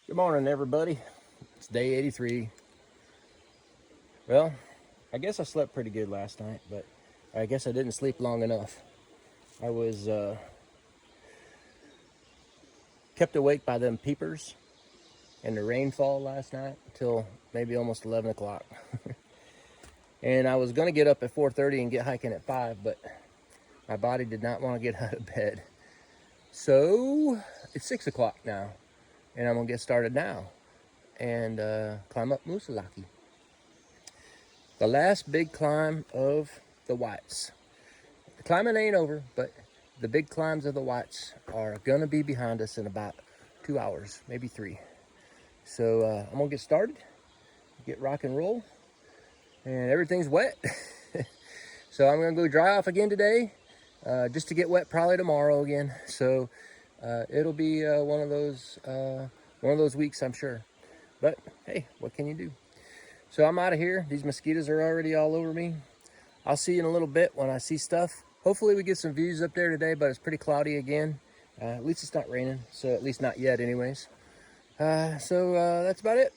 Good morning, everybody. It's day 83. Well, I guess I slept pretty good last night, but I guess I didn't sleep long enough. I was kept awake by them peepers and the rainfall last night until maybe almost 11 o'clock. And I was going to get up at 4:30 and get hiking at 5, but my body did not want to get out of bed. So it's 6 o'clock now, and I'm going to get started now and climb up Moosilauke. The last big climb of the Whites. The climbing ain't over, but the big climbs of the Whites are gonna be behind us in about 2 hours, maybe 3. So I'm gonna get started, get rock and roll, and everything's wet. So I'm gonna go dry off again today, just to get wet probably tomorrow again. So it'll be one of those weeks, I'm sure. But hey, what can you do? So I'm out of here. These mosquitoes are already all over me. I'll see you in a little bit when I see stuff. Hopefully we get some views up there today, but it's pretty cloudy again. At least it's not raining, so at least not yet anyways. So that's about it.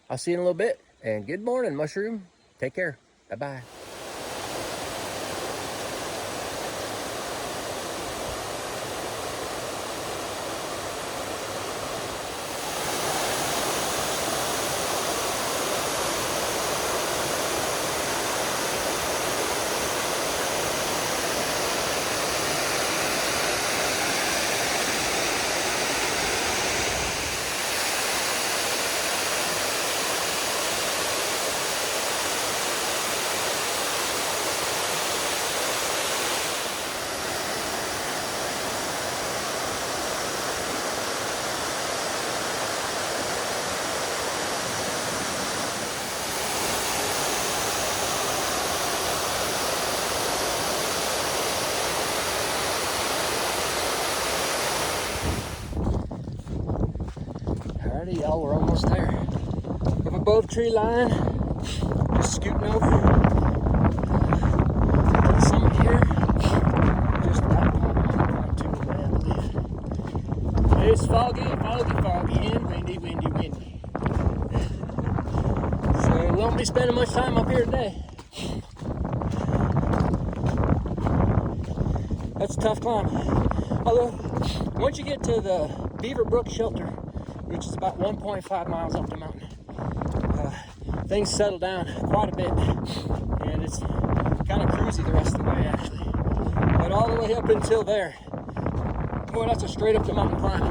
I'll see you in a little bit, and good morning, Mushroom. Take care. Bye-bye. Alrighty, y'all, we're almost there. Up above tree line, just scooting over to the summit here. Just about 1.2 away, I believe. It's foggy, and windy. So we won't be spending much time up here today. That's a tough climb. Although, once you get to the Beaver Brook Shelter, which is about 1.5 miles up the mountain, things settle down quite a bit, and it's kind of cruisy the rest of the way, actually. But all the way up until there, boy, that's a straight up the mountain climb.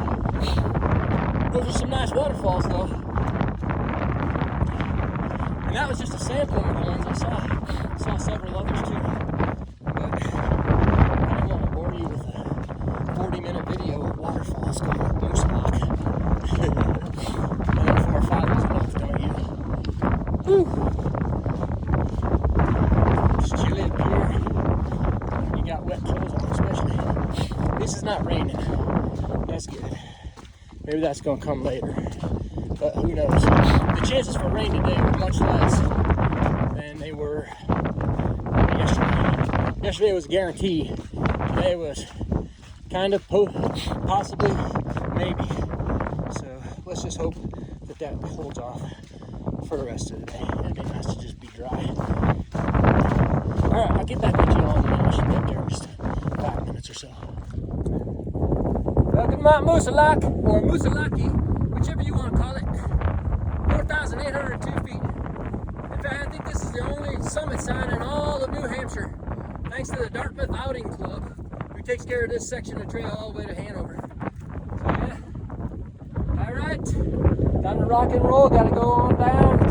Those are some nice waterfalls, though. And that was just a sampling of the ones I saw. Saw several others, too. But I don't want to bore you with a 40-minute video of waterfalls going up Moosilauke. 4 or 5 is enough, don't you? Whew. It's chilly up here. You got wet clothes on, especially. At least it's not raining. That's good. Maybe that's going to come later. But who knows? The chances for rain today were much less than they were yesterday. Yesterday was a guarantee. Today was kind of possibly, maybe. So let's just hope that that holds off for the rest of the day. It'd be nice to just be dry. All right, I'll get back with you all in a minute. I should get there in just 5 minutes or so. Welcome to Mount Moosilauke, or Moosilauke, whichever you want to call it. 4,802 feet. In fact, I think this is the only summit sign in all of New Hampshire, thanks to the Dartmouth Outing Club, who takes care of this section of trail all the way to Hanover. So yeah. All right, time to rock and roll. Got to go on down to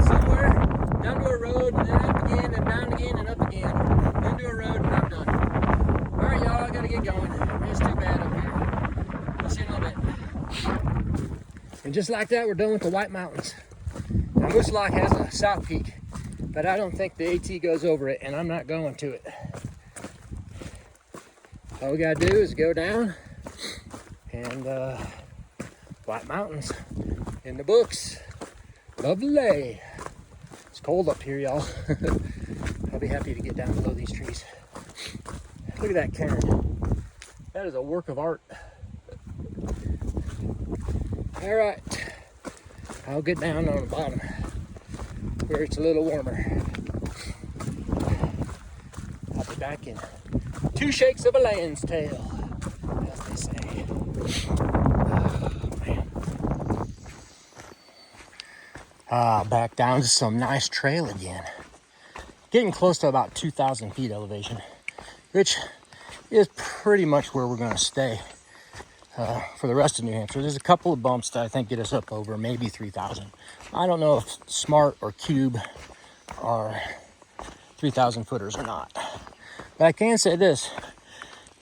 somewhere, down to a road, and then up again, and down again, and up again, then to a road, and I'm done. All right, y'all, I got to get going. It's too bad up here. I'll see you in a little bit. And just like that, we're done with the White Mountains. Now, Moosilauke has a south peak, but I don't think the AT goes over it, and I'm not going to it. All we got to do is go down, and White Mountains in the books. Lovely. It's cold up here, y'all. I'll be happy to get down below these trees. Look at that cairn. That is a work of art. All right, I'll get down on the bottom where it's a little warmer. I'll be back in 2 shakes of a lion's tail, as they say. Oh, man. Back down to some nice trail again. Getting close to about 2,000 feet elevation, which is pretty much where we're going to stay for the rest of New Hampshire. There's a couple of bumps that I think get us up over maybe 3,000. I don't know if Smart or Cube are 3,000 footers or not. But I can say this,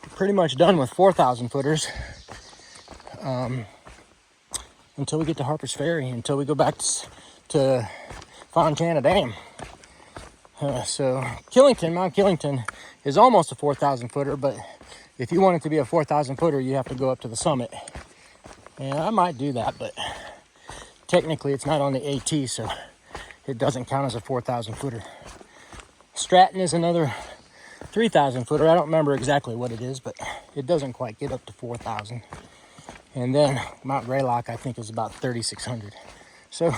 we're pretty much done with 4,000 footers until we get to Harper's Ferry, until we go back to Fontana Dam. So Mount Killington is almost a 4,000 footer, but if you want it to be a 4,000 footer, you have to go up to the summit. And I might do that, but technically it's not on the AT, so it doesn't count as a 4,000 footer. Stratton is another 3,000 footer. I don't remember exactly what it is, but it doesn't quite get up to 4,000. And then Mount Greylock, I think, is about 3,600. So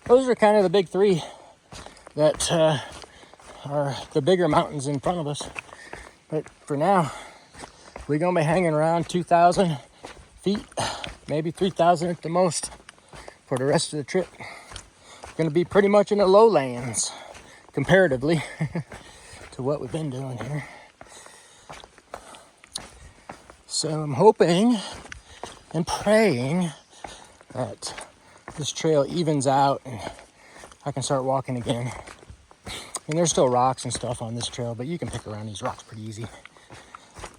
those are kind of the big three that are the bigger mountains in front of us. But for now, we're gonna be hanging around 2,000 feet, maybe 3,000 at the most for the rest of the trip. Gonna be pretty much in the lowlands, comparatively, to what we've been doing here. So I'm hoping and praying that this trail evens out and I can start walking again. And there's still rocks and stuff on this trail, but you can pick around these rocks pretty easy.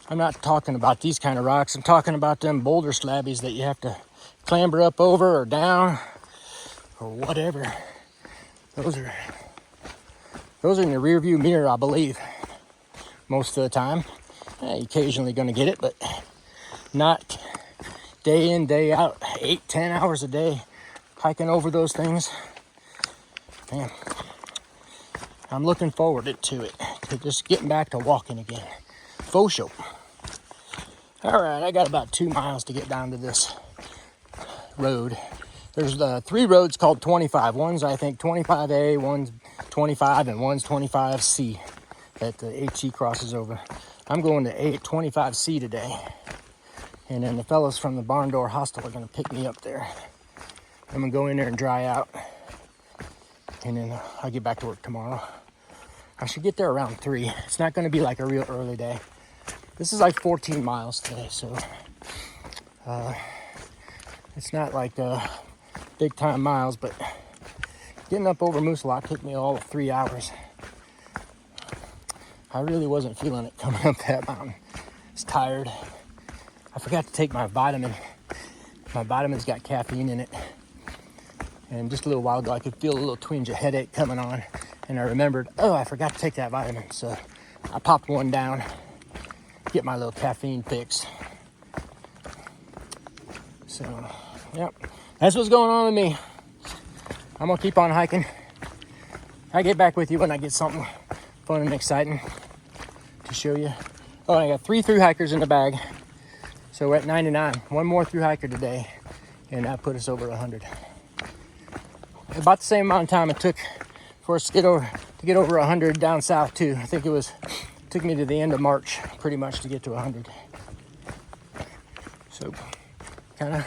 I'm not talking about these kind of rocks. I'm talking about them boulder slabbies that you have to clamber up over or down or whatever. Those are in the rear view mirror, I believe, most of the time. You're occasionally going to get it, but not day in, day out, 8-10 hours a day hiking over those things. Man, I'm looking forward to it, to just getting back to walking again. Faux show. All right, I got about 2 miles to get down to this road. There's 3 roads called 25. One's, I think, 25A, one's 25, and one's 25C that the HC crosses over. I'm going to 25C today. And then the fellows from the Barn Door Hostel are going to pick me up there. I'm going to go in there and dry out. And then I'll get back to work tomorrow. I should get there around 3. It's not going to be like a real early day. This is like 14 miles today, so it's not like big time miles, but getting up over Moose Lock took me all of 3 hours. I really wasn't feeling it coming up that mountain. I was tired. I forgot to take my vitamin. My vitamin's got caffeine in it. And just a little while ago, I could feel a little twinge of headache coming on. And I remembered, oh, I forgot to take that vitamin. So I popped one down, get my little caffeine fix. So, yep, that's what's going on with me. I'm gonna keep on hiking. I'll get back with you when I get something fun and exciting to show you. Oh, I got 3 through hikers in the bag. So we're at 99. One more through hiker today, and that put us over 100. About the same amount of time it took for us to get over 100 down south too. I think it took me to the end of March pretty much to get to 100. So kind of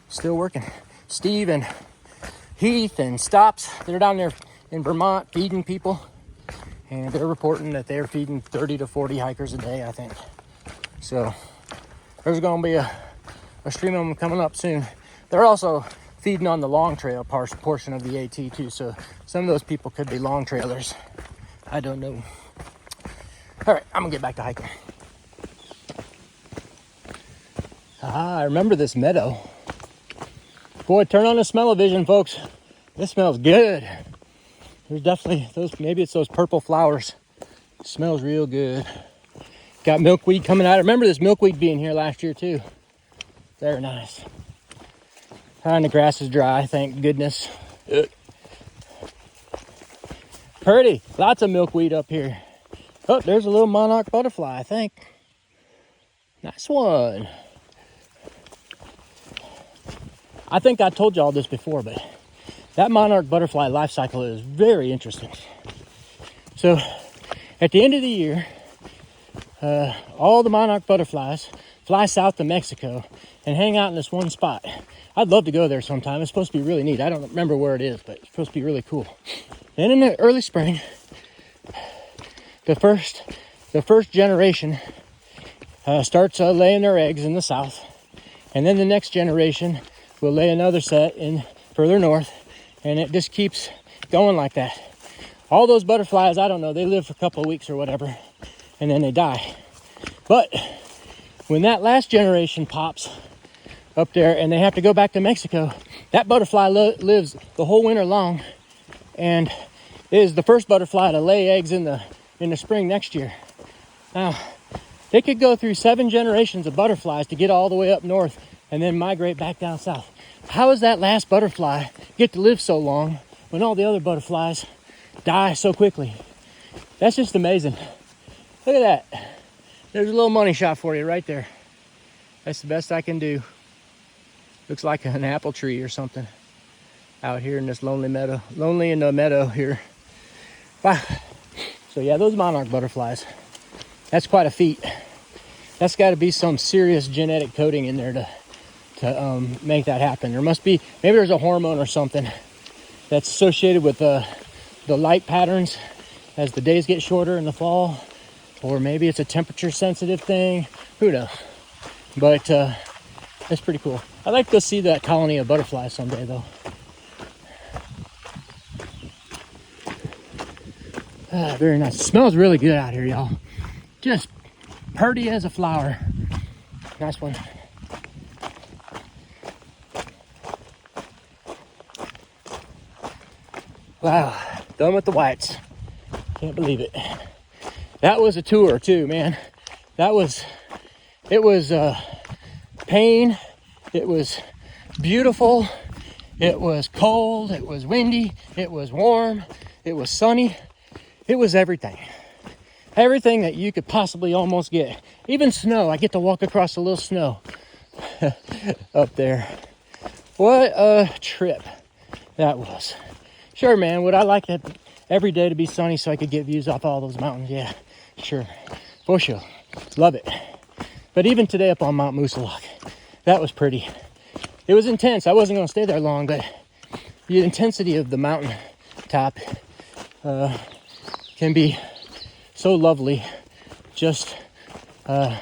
still working. Steve and Heath and Stops, they're down there in Vermont feeding people, and they're reporting that they're feeding 30 to 40 hikers a day, I think. So there's going to be a stream of them coming up soon. They're also feeding on the long trail portion of the AT too, so some of those people could be long trailers. I don't know. All right, I'm gonna get back to hiking. I remember this meadow. Boy, turn on the smell-o-vision, folks. This smells good. There's definitely maybe it's those purple flowers. It smells real good. Got milkweed coming out. I remember this milkweed being here last year too. Very nice. And the grass is dry, thank goodness. Pretty, lots of milkweed up here. Oh, there's a little monarch butterfly, I think. Nice one. I think I told you all this before, but that monarch butterfly life cycle is very interesting. So at the end of the year, all the monarch butterflies fly south to Mexico and hang out in this one spot. I'd love to go there sometime. It's supposed to be really neat. I don't remember where it is, but it's supposed to be really cool. Then in the early spring, the first generation starts laying their eggs in the south, and then the next generation will lay another set in further north, and it just keeps going like that. All those butterflies, I don't know, they live for a couple of weeks or whatever, and then they die. But when that last generation pops up there and they have to go back to Mexico, that butterfly lives the whole winter long, and is the first butterfly to lay eggs in the spring next year. Now, they could go through 7 generations of butterflies to get all the way up north and then migrate back down south. How does that last butterfly get to live so long when all the other butterflies die so quickly? That's just amazing. Look at that. There's a little money shot for you right there. That's the best I can do. Looks like an apple tree or something out here in this lonely meadow. Lonely in the meadow here. Wow. So yeah, those monarch butterflies, that's quite a feat. That's got to be some serious genetic coding in there to make that happen. There must be, maybe there's a hormone or something that's associated with the light patterns as the days get shorter in the fall, or maybe it's a temperature sensitive thing. Who knows? But that's pretty cool. I'd like to go see that colony of butterflies someday though. Very nice. It smells really good out here, y'all. Just pretty as a flower. Nice one. Wow, done with the whites. Can't believe it. That was a tour too, man. It was pain. It was beautiful. It was cold. It was windy. It was warm. It was sunny. It was everything. Everything that you could possibly almost get. Even snow. I get to walk across a little snow up there. What a trip that was. Sure, man. Would I like it every day to be sunny so I could get views off all those mountains? Yeah, sure. For sure. Love it. But even today up on Mount Moosilauke, that was pretty. It was intense. I wasn't going to stay there long, but the intensity of the mountain top can be so lovely just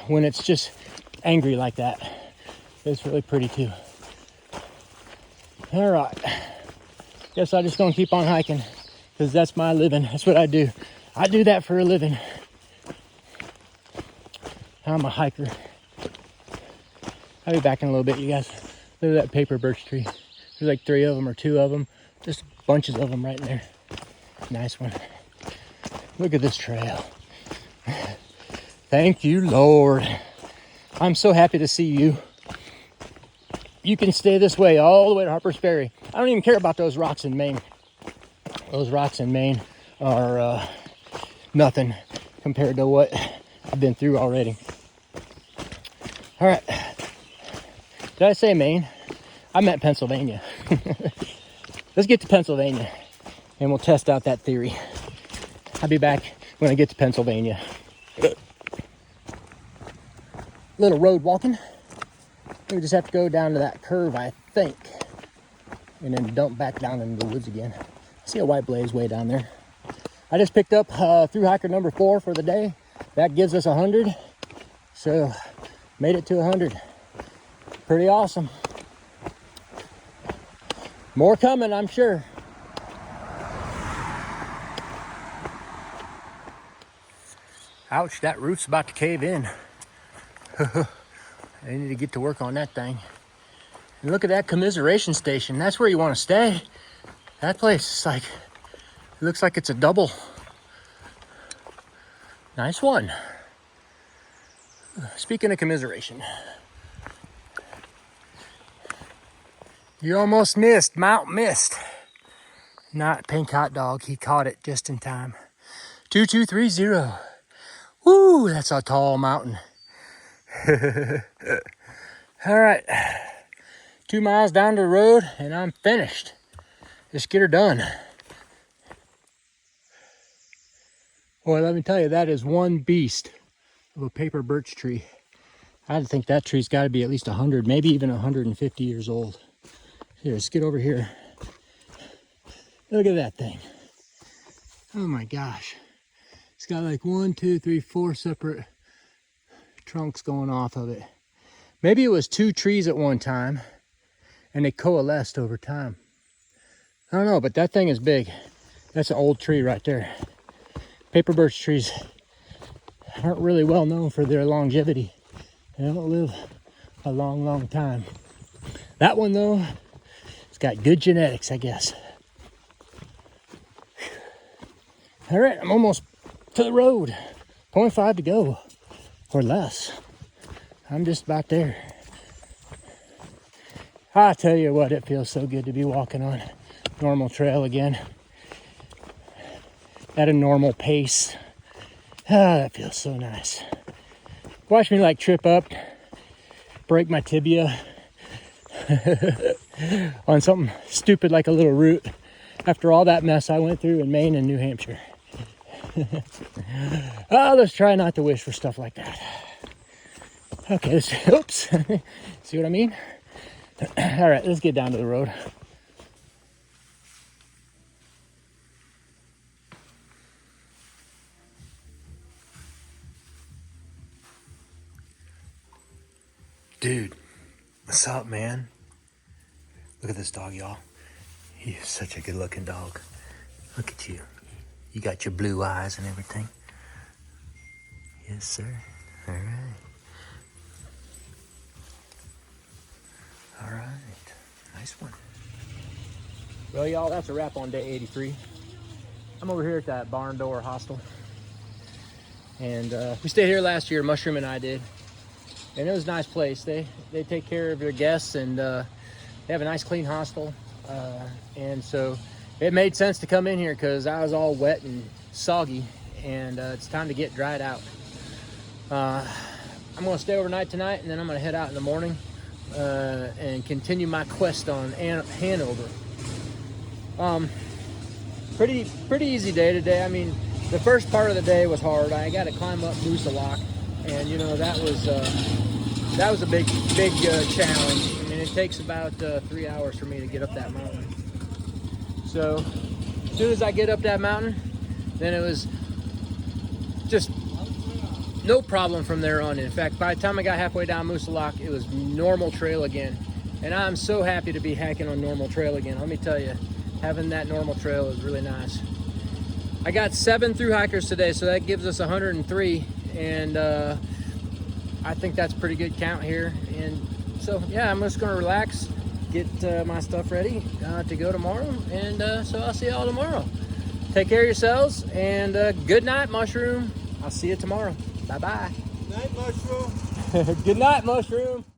when it's just angry like that. It's really pretty too. All right. Guess I'm just gonna keep on hiking because that's my living. That's what I do. I do that for a living. I'm a hiker. I'll be back in a little bit, you guys. Look at that paper birch tree. There's like 3 of them or 2 of them. Just bunches of them right in there. Nice one. Look at this trail. Thank you, Lord. I'm so happy to see you. You can stay this way all the way to Harper's Ferry. I don't even care about those rocks in Maine. Those rocks in Maine are nothing compared to what I've been through already. All right. Did I say Maine? I meant Pennsylvania. Let's get to Pennsylvania and we'll test out that theory. I'll be back when I get to Pennsylvania. Little road walking. We just have to go down to that curve, I think, and then dump back down into the woods again. I see a white blaze way down there. I just picked up Thruhiker number 4 for the day. That gives us 100. So, made it to 100. Pretty awesome. More coming, I'm sure. Ouch, that roof's about to cave in. I need to get to work on that thing. And look at that commiseration station. That's where you want to stay. That place is like, it looks like it's a double. Nice one. Speaking of commiseration, you almost missed Mount Mist. Not Pink Hot Dog. He caught it just in time. 2230. Woo, that's a tall mountain. All right. 2 miles down the road and I'm finished. Let's get her done. Boy, let me tell you, that is one beast of a paper birch tree. I think that tree's got to be at least 100, maybe even 150 years old. Here, let's get over here. Look at that thing. Oh my gosh. It's got like 1, 2, 3, 4 separate trunks going off of it. Maybe it was 2 trees at one time and they coalesced over time. I don't know, but that thing is big. That's an old tree right there. Paper birch trees aren't really well known for their longevity. They don't live a long, long time. That one though, it's got good genetics, I guess. All right, I'm almost to the road. 0.5 to go, or less. I'm just about there. I tell you what, it feels so good to be walking on normal trail again. At a normal pace. Ah, that feels so nice. Watch me like trip up, break my tibia on something stupid like a little root after all that mess I went through in Maine and New Hampshire. Oh, let's try not to wish for stuff like that. Okay, oops. See what I mean? All right, let's get down to the road. Dude, what's up, man? Look at this dog, y'all. He's such a good looking dog. Look at you. You got your blue eyes and everything. Yes, sir. All right. All right. Nice one. Well, y'all, that's a wrap on day 83. I'm over here at that barn door hostel. And we stayed here last year, Mushroom and I did. And it was a nice place. They take care of their guests, and they have a nice clean hostel. And so it made sense to come in here because I was all wet and soggy, and it's time to get dried out. I'm going to stay overnight tonight, and then I'm going to head out in the morning and continue my quest on Hanover. Pretty easy day today. I mean, the first part of the day was hard. I got to climb up Moosalok, and you know that was a big challenge. I mean, it takes about 3 hours for me to get up that mountain. So as soon as I get up that mountain, then it was just no problem from there on. In fact, by the time I got halfway down Moosalok, it was normal trail again. And I'm so happy to be hiking on normal trail again. Let me tell you, having that normal trail is really nice. I got 7 through hikers today, so that gives us 103. And I think that's a pretty good count here. And so, yeah, I'm just going to relax, get my stuff ready to go tomorrow. And so I'll see y'all tomorrow. Take care of yourselves, and good night, Mushroom. I'll see you tomorrow. Bye-bye. Night, Mushroom. Good night, Mushroom.